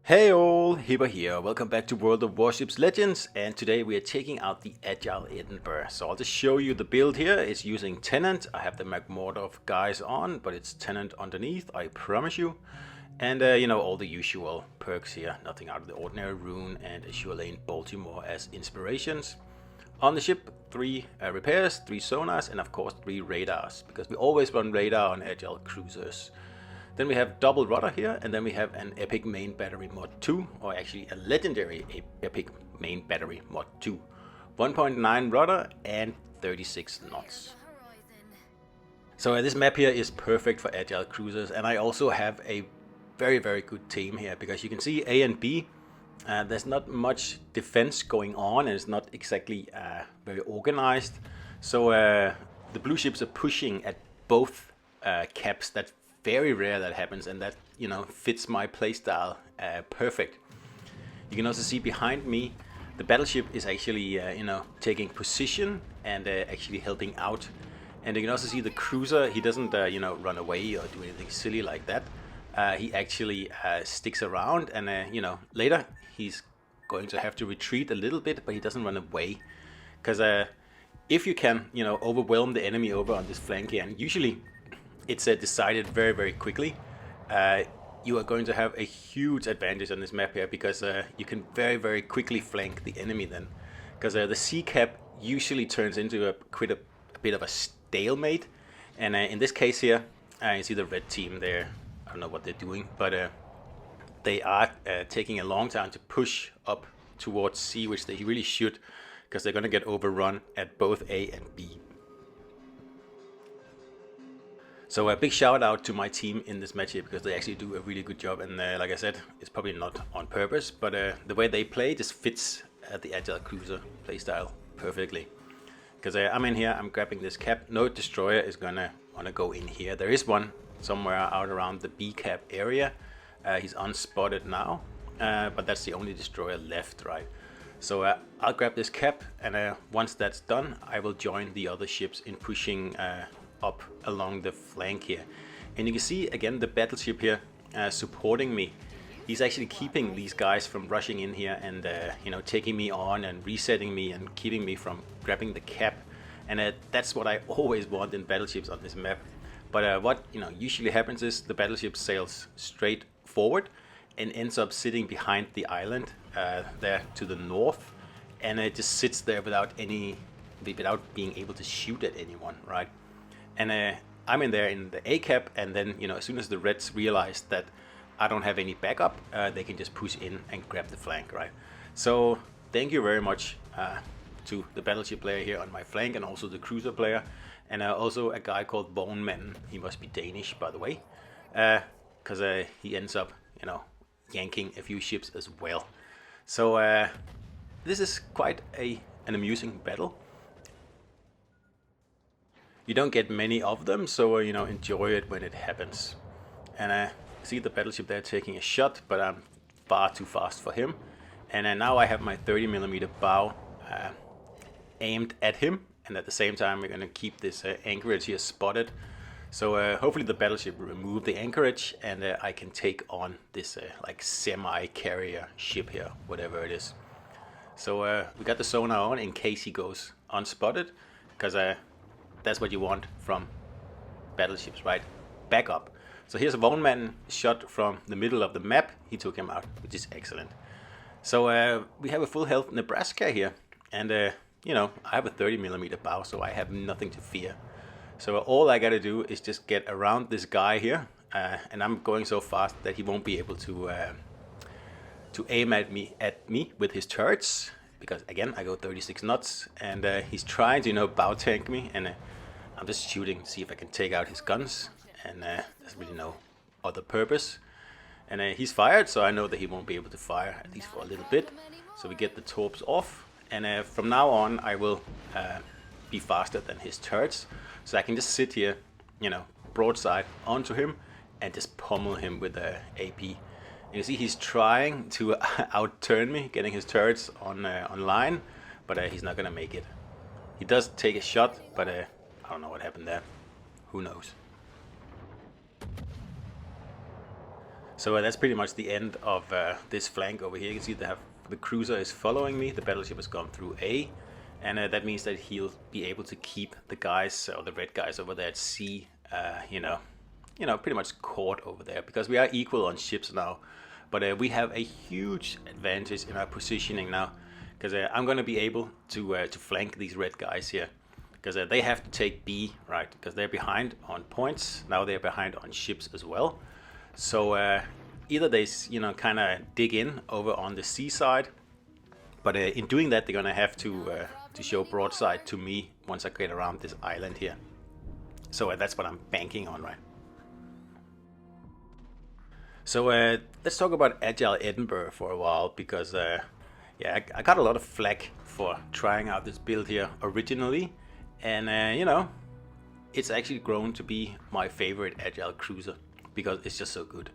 Hey all, Hibber here. Welcome back to World of Warships Legends, and today we are taking out the Agile Edinburgh. So I'll just show you the build here. It's using Tenant. I have the McMordov guys on, but it's Tenant underneath, I promise you. And all the usual perks here. Nothing out of the ordinary. Rune and Azure Lane Baltimore as inspirations. On the ship, 3 repairs, 3 sonars, and of course 3 radars, because we always run radar on Agile cruisers. Then we have double rudder here, and then we have an epic main battery mod 2, or actually a legendary epic main battery mod 2. 1.9 rudder and 36 knots. So this map here is perfect for Agile cruisers, and I also have a very good team here, because you can see A and B. There's not much defense going on, and it's not exactly very organized. So the blue ships are pushing at both caps. That's very rare that happens, and that fits my playstyle perfect. You can also see behind me the battleship is actually taking position and actually helping out. And you can also see the cruiser. He doesn't run away or do anything silly like that. He actually sticks around, and later he's going to have to retreat a little bit, but he doesn't run away, because if you can overwhelm the enemy over on this flank here, and usually it's decided very quickly, you are going to have a huge advantage on this map here, because you can very quickly flank the enemy then, because the C cap usually turns into a bit of a stalemate. And in this case here, you see the red team there. I don't know what they're doing, but they are taking a long time to push up towards C, which they really should, because they're going to get overrun at both A and B. So a big shout out to my team in this match here, because they actually do a really good job. And like I said, it's probably not on purpose, but the way they play just fits the Agile Cruiser playstyle perfectly. Because I'm in here, I'm grabbing this cap. No destroyer is gonna wanna go in here. There is one somewhere out around the B cap area. He's unspotted now, but that's the only destroyer left, right? So I'll grab this cap, and once that's done, I will join the other ships in pushing up along the flank here. And you can see again the battleship here supporting me. He's actually keeping these guys from rushing in here and taking me on and resetting me and keeping me from grabbing the cap. And that's what I always want in battleships on this map. But what usually happens is the battleship sails straight forward and ends up sitting behind the island there to the north, and it just sits there without being able to shoot at anyone, right? And I'm in there in the A cap, and then as soon as the Reds realize that I don't have any backup, they can just push in and grab the flank, right? So thank you very much to the battleship player here on my flank, and also the cruiser player, and also a guy called Boneman. He must be Danish, by the way, because he ends up yanking a few ships as well. So this is quite an amusing battle. You don't get many of them, so enjoy it when it happens. And I see the battleship there taking a shot, but I'm far too fast for him. And now I have my 30mm bow aimed at him, and at the same time we're going to keep this anchorage here spotted. So hopefully the battleship will remove the anchorage, and I can take on this like semi-carrier ship here, whatever it is. So we got the sonar on in case he goes unspotted, because that's what you want from battleships, right? Backup. So here's a Voneman shot from the middle of the map. He took him out, which is excellent. So we have a full health Nebraska here, and I have a 30mm bow, so I have nothing to fear. So all I gotta do is just get around this guy here, and I'm going so fast that he won't be able to aim at me with his turrets, because again I go 36 knots, and he's trying to bow tank me, and I'm just shooting to see if I can take out his guns, and there's really no other purpose. And he's fired, so I know that he won't be able to fire, at least for a little bit. So we get the torps off, and from now on I will be faster than his turrets, so I can just sit here, broadside onto him and just pummel him with the AP. And you see he's trying to outturn me, getting his turrets on line, but he's not gonna make it. He does take a shot, but I don't know what happened there. Who knows? So that's pretty much the end of this flank over here. You can see the cruiser is following me. The battleship has gone through A, and that means that he'll be able to keep the guys, or the red guys over there at C, pretty much caught over there, because we are equal on ships now. But we have a huge advantage in our positioning now, because I'm going to be able to flank these red guys here, because they have to take B, right? Because they're behind on points. Now they're behind on ships as well. So either they, kind of dig in over on the C side, but in doing that, they're gonna have to show broadside to me once I get around this island here. So that's what I'm banking on, right? So let's talk about Agile Edinburgh for a while, because I got a lot of flack for trying out this build here originally, and it's actually grown to be my favorite Agile cruiser, because it's just so good.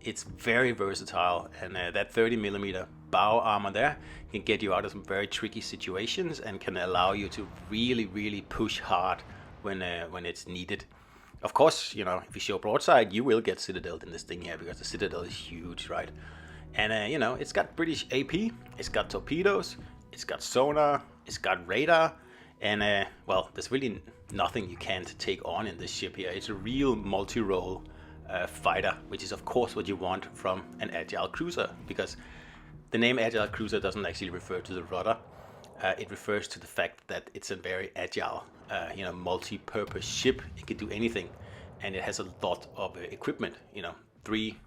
It's very versatile, and that 30mm bow armor there can get you out of some very tricky situations and can allow you to really push hard when it's needed. Of course, if you show broadside, you will get citadeled in this thing here, because the citadel is huge, right? And it's got British AP, it's got torpedoes, it's got sonar, it's got radar, and well, there's really nothing you can't take on in this ship here. It's a real multi-role fighter, which is of course what you want from an Agile cruiser, because the name Agile cruiser doesn't actually refer to the rudder. It refers to the fact that it's a very agile, multi-purpose ship. It can do anything, and it has a lot of equipment. 3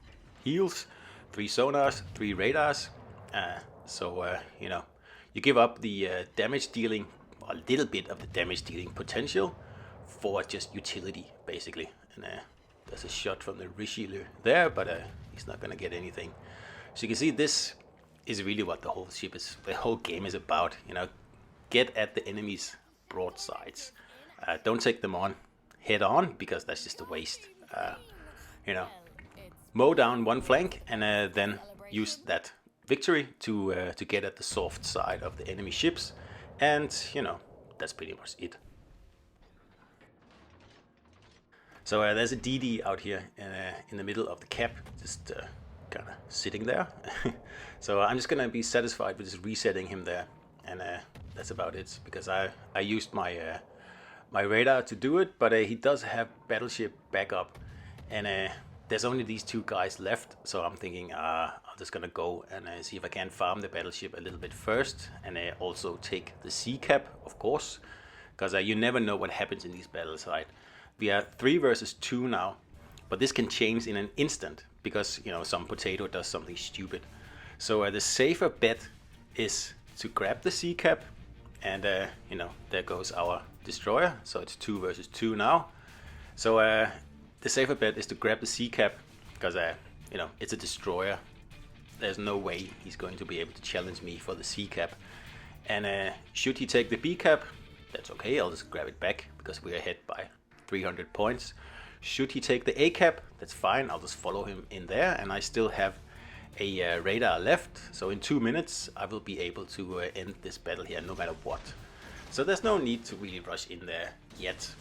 heels, 3 sonars, 3 radars. You give up the damage dealing, a little bit of the damage dealing potential, for just utility, basically. And there's a shot from the Richelieu there, but he's not gonna get anything. So you can see this is really what the whole ship is, the whole game is about. Get at the enemy's broadsides. Don't take them on head on, because that's just a waste. Mow down one flank, and then use that victory to get at the soft side of the enemy ships, and that's pretty much it. So there's a DD out here in the middle of the cap, just kind of sitting there. So I'm just gonna be satisfied with just resetting him there, and that's about it, because I used my my radar to do it, but he does have battleship backup, and there's only these 2 guys left. So I'm thinking I'm just gonna go and see if I can farm the battleship a little bit first, and also take the sea cap, of course, because you never know what happens in these battles, right? We are 3 versus 2 now, but this can change in an instant, because some potato does something stupid. So the safer bet is to grab the sea cap, and there goes our destroyer. So it's 2 versus 2 now. So the safer bet is to grab the sea cap, because it's a destroyer. There's no way he's going to be able to challenge me for the sea cap. And should he take the B cap, that's okay, I'll just grab it back, because we're ahead by 300 points. Should he take the A cap, that's fine, I'll just follow him in there, and I still have a radar left. So in 2 minutes I will be able to end this battle here, no matter what. So there's no need to really rush in there yet.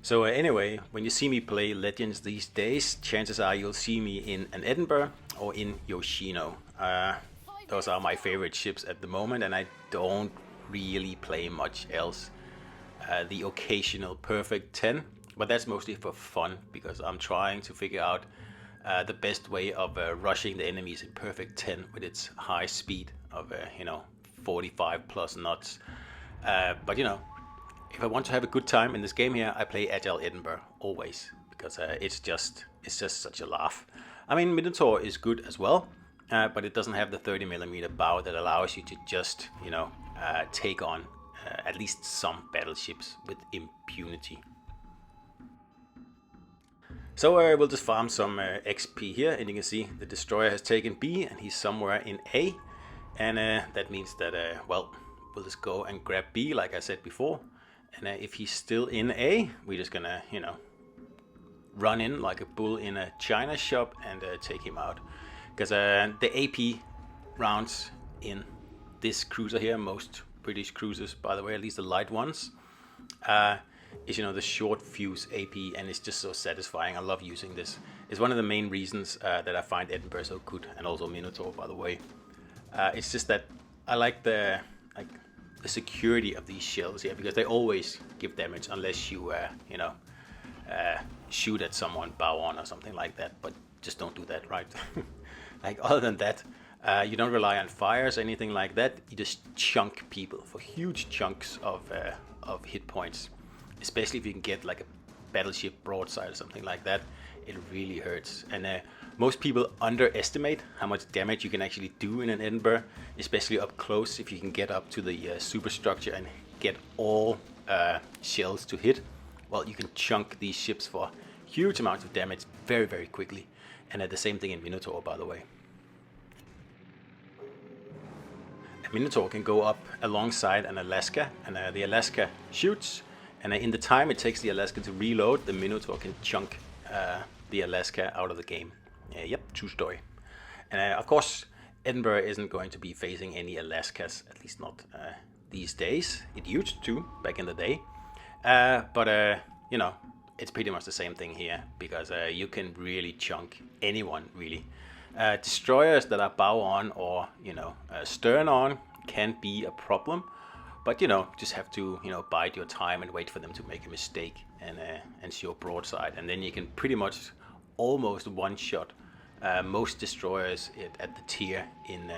So anyway, when you see me play Legends these days, chances are you'll see me in an Edinburgh or in Yoshino. Those are my favorite ships at the moment, and I don't really play much else. The occasional Perfect 10, but that's mostly for fun, because I'm trying to figure out the best way of rushing the enemies in Perfect 10 with its high speed of 45 plus knots. But if I want to have a good time in this game here, I play Agile Edinburgh always, because it's just such a laugh. I mean, Minotaur is good as well, but it doesn't have the 30mm bow that allows you to just take on at least some battleships with impunity. So we'll just farm some XP here, and you can see the destroyer has taken B, and he's somewhere in A, and that means that well, we'll just go and grab B like I said before, and if he's still in A, we're just gonna run in like a bull in a china shop and take him out, because the AP rounds in this cruiser here, most British cruisers by the way, at least the light ones, is, you know, the short fuse AP, and it's just so satisfying. I love using this. It's one of the main reasons that I find Edinburgh so good, and also Minotaur, by the way. It's just that I like the security of these shells here, because they always give damage unless you you know, shoot at someone bow on or something like that. But just don't do that, right? Like, other than that, you don't rely on fires or anything like that. You just chunk people for huge chunks of hit points, especially if you can get like a battleship broadside or something like that. It really hurts, and most people underestimate how much damage you can actually do in an Edinburgh, especially up close. If you can get up to the superstructure and get all shells to hit, well, you can chunk these ships for huge amounts of damage very, very quickly. And the same thing in Minotaur, by the way. A Minotaur can go up alongside an Alaska, and the Alaska shoots, and in the time it takes the Alaska to reload, the Minotaur can chunk the Alaska out of the game. Yep, true story. And of course, Edinburgh isn't going to be facing any Alaskas, at least not these days. It used to back in the day, but you know, it's pretty much the same thing here, because you can really chunk anyone, really. Destroyers that are bow on or, you know, stern on can be a problem, but, you know, just have to, you know, bide your time and wait for them to make a mistake and show broadside, and then you can pretty much almost one-shot most destroyers at the tier in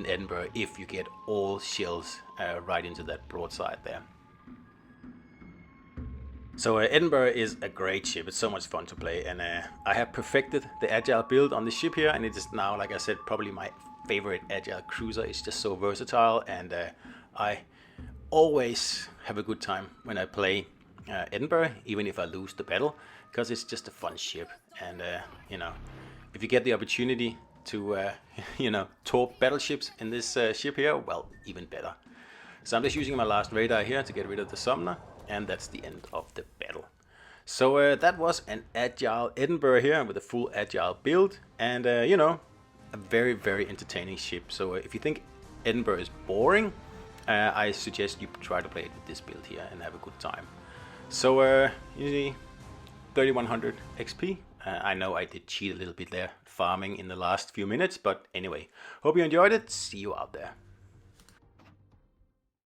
Edinburgh if you get all shells right into that broadside there. So Edinburgh is a great ship. It's so much fun to play, and I have perfected the Agile build on the ship here, and it is now, like I said, probably my favorite Agile cruiser. It's just so versatile, and I always have a good time when I play Edinburgh, even if I lose the battle, because it's just a fun ship. And you know, if you get the opportunity to you know, torp battleships in this ship here, well, even better. So I'm just using my last radar here to get rid of the summoner, and that's the end of the battle. So that was an Agile Edinburgh here with a full Agile build, and you know, a very, very entertaining ship. So if you think Edinburgh is boring, I suggest you try to play it with this build here and have a good time. So you see, 3100 XP. I know I did cheat a little bit there, farming in the last few minutes, but anyway, hope you enjoyed it. See you out there.